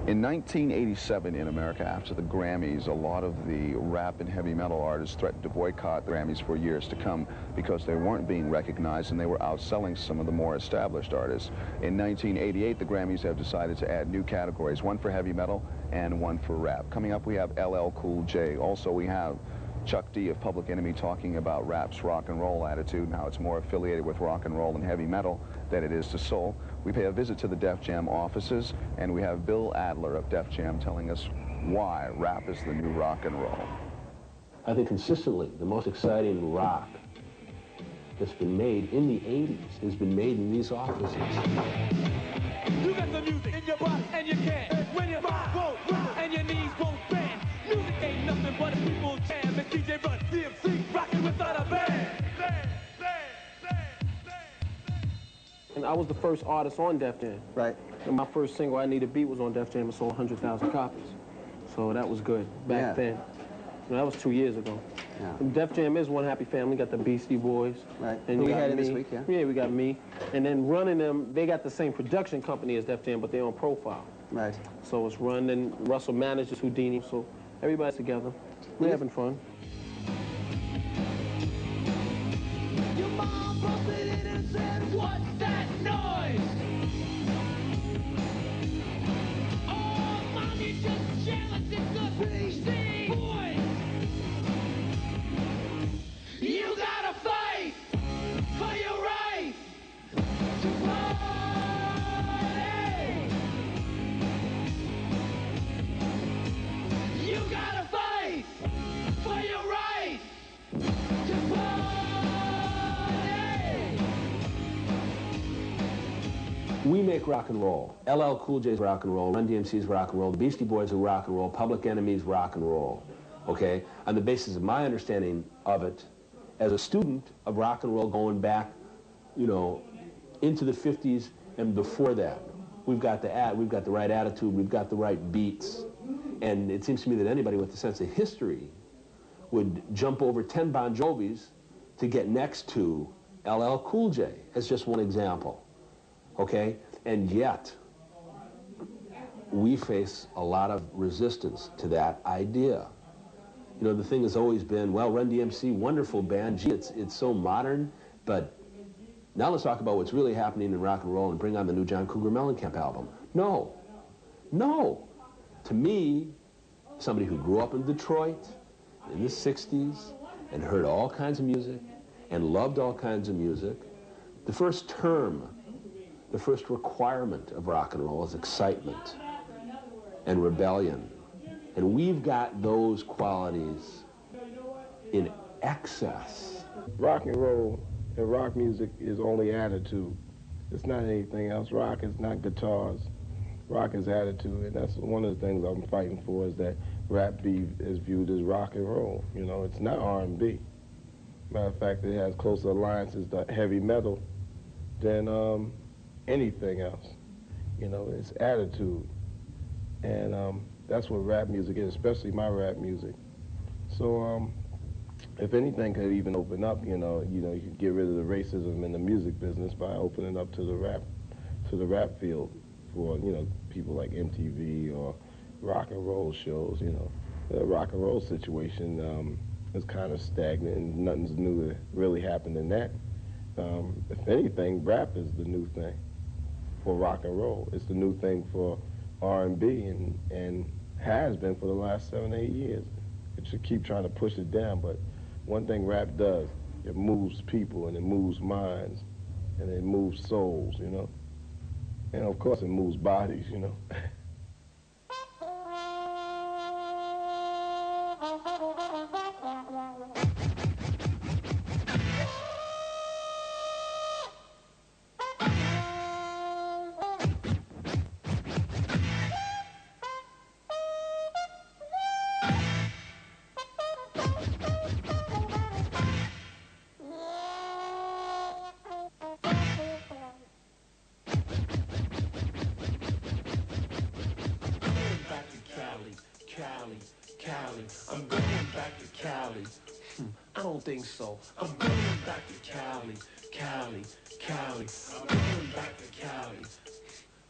In 1987 in America, after the Grammys, a lot of the rap and heavy metal artists threatened to boycott the Grammys for years to come because they weren't being recognized and they were outselling some of the more established artists. In 1988, the Grammys have decided to add new categories, one for heavy metal and one for rap. Coming up, we have LL Cool J. Also, we have Chuck D of Public Enemy talking about rap's rock and roll attitude and how it's more affiliated with rock and roll and heavy metal than it is to soul. We pay a visit to the Def Jam offices, and we have Bill Adler of Def Jam telling us why rap is the new rock and roll. I think consistently the most exciting rock that's been made in the 80s has been made in these offices. You got the music in your body and you can't. When you roll and your knees won't bend. Music ain't nothing but a people jam. It's DJ Run, DMC, rocking without a band. And I was the first artist on Def Jam. Right. And my first single, I Need a Beat, was on Def Jam. It sold 100,000 copies. So that was good back then. You know, that was 2 years ago. Yeah. And Def Jam is one happy family. Got the Beastie Boys. Right. And We you had got it this me. week, yeah. Yeah, we got me. And then running them, they got the same production company as Def Jam, but they're on Profile. Right. So it's Run, and Russell manages Houdini. So everybody's together. We're having fun. Your mom busted in and said, "What's that noise?" Oh, mommy just jealous. It's the Beastie Boys. You gotta fight for your right to party. You gotta fight for your right to party. We make rock and roll. LL Cool J's rock and roll, Run DMC's rock and roll, the Beastie Boys are rock and roll, Public Enemy's rock and roll, okay? On the basis of my understanding of it, as a student of rock and roll going back, you know, into the 50s and before that, we've got the right attitude, we've got the right beats, and it seems to me that anybody with a sense of history would jump over 10 Bon Jovis to get next to LL Cool J, as just one example. Okay? And yet, we face a lot of resistance to that idea. You know, the thing has always been, well, Run DMC, wonderful band. Gee, it's so modern, but now let's talk about what's really happening in rock and roll and bring on the new John Cougar Mellencamp album. No. No. To me, somebody who grew up in Detroit in the 60s and heard all kinds of music and loved all kinds of music, the first term, the first requirement of rock and roll is excitement and rebellion. And we've got those qualities in excess. Rock and roll and rock music is only attitude. It's not anything else. Rock is not guitars. Rock is attitude, and that's one of the things I'm fighting for, is that rap is viewed as rock and roll. You know, it's not R&B. Matter of fact, it has closer alliances to heavy metal than anything else. You know, it's attitude. And that's what rap music is, especially my rap music. So if anything could even open up, you could get rid of the racism in the music business by opening up to the rap field for, people like MTV or rock and roll shows, The rock and roll situation is kind of stagnant, and nothing's new that really happened in that. If anything, rap is the new thing for rock and roll. It's the new thing for R&B and has been for the last 7 or 8 years. It should keep trying to push it down, but one thing rap does, it moves people and it moves minds and it moves souls, And of course it moves bodies, Cali. I'm going back to Cali. I don't think so. I'm going back to Cali. I'm going back to Cali.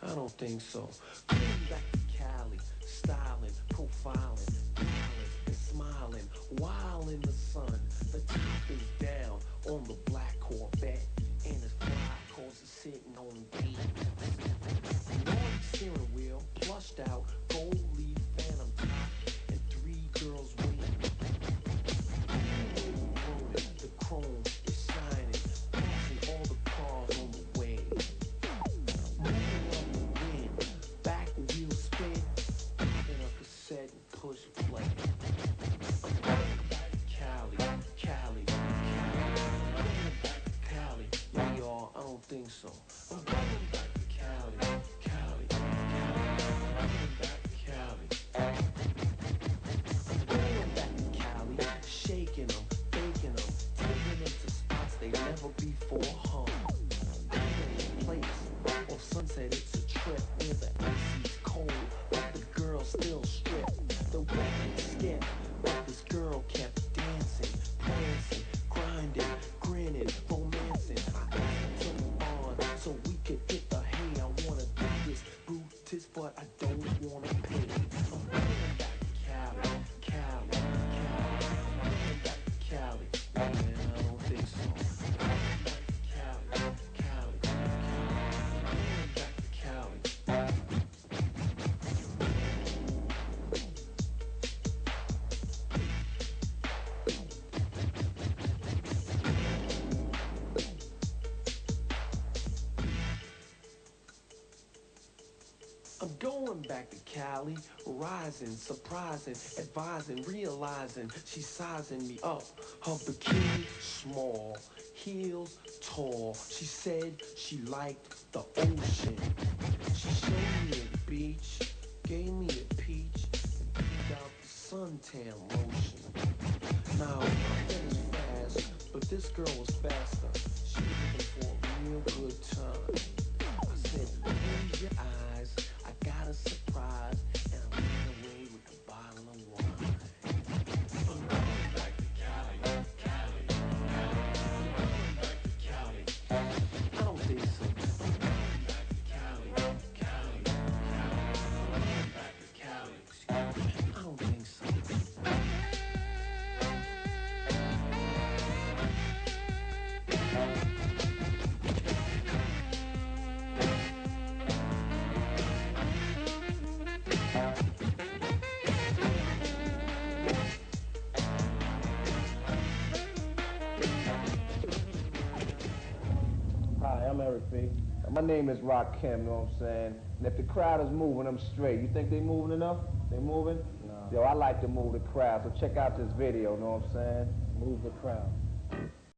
I don't think so. Going back to Cali. Cali, styling, profiling, smiling and smiling, while in the sun. The top is down on the black Corvette, and his fly cause is sitting on beat. Long steering wheel, plushed out, gold leaf phantom top, and 3 girls waiting. The chrome is shining, passing all the cars on the way. Moving up the wind, back wheel spin, picking up the set and push play. I'm going back to Cali, Cali, Cali. I'm going back to Cali. Yeah, y'all, I don't think so. I'm going back to Cali, Cali, Cali. I'm going back to Cali. I'm going back to Cali, shaking them, baking them, taking them to spots they never before hung. Place on Sunset, it's a trip where the AC's cold, but the girl still stripped. The record skipped, but this girl kept dancing, prancing, grinding, grinning, romancing. I asked her to move on so we could get the hey. I wanna do this, Brutus, but I don't wanna pay. I'm going back to Cali, Cali, Cali. I'm going back to Cali. Man, I don't think so. I'm going back to Cali, Cali, Cali. I'm going back to Cali. I'm going back to Cali, rising, surprising, advising, realizing she's sizing me up. Her bikini small, heels tall. She said she liked the ocean. She showed me a beach, gave me a peach, and picked out the suntan lotion. Now, I bet it's fast, but this girl was faster. She was looking for a real good time. I said, close your eyes, I got a surprise, and I ran away with the bottle of wine. I'm going back to Cali, Cali, Cali. I'm going back to Cali. I don't think so. I'm going back to Cali, Cali, Cali. I'm going back to Cali. Excuse me. I don't think so. Hi, I'm Eric B. My name is Rakim, you know what I'm saying? And if the crowd is moving, I'm straight. You think they moving enough? They moving? No. Yo, I like to move the crowd, so check out this video, you know what I'm saying? Move the crowd.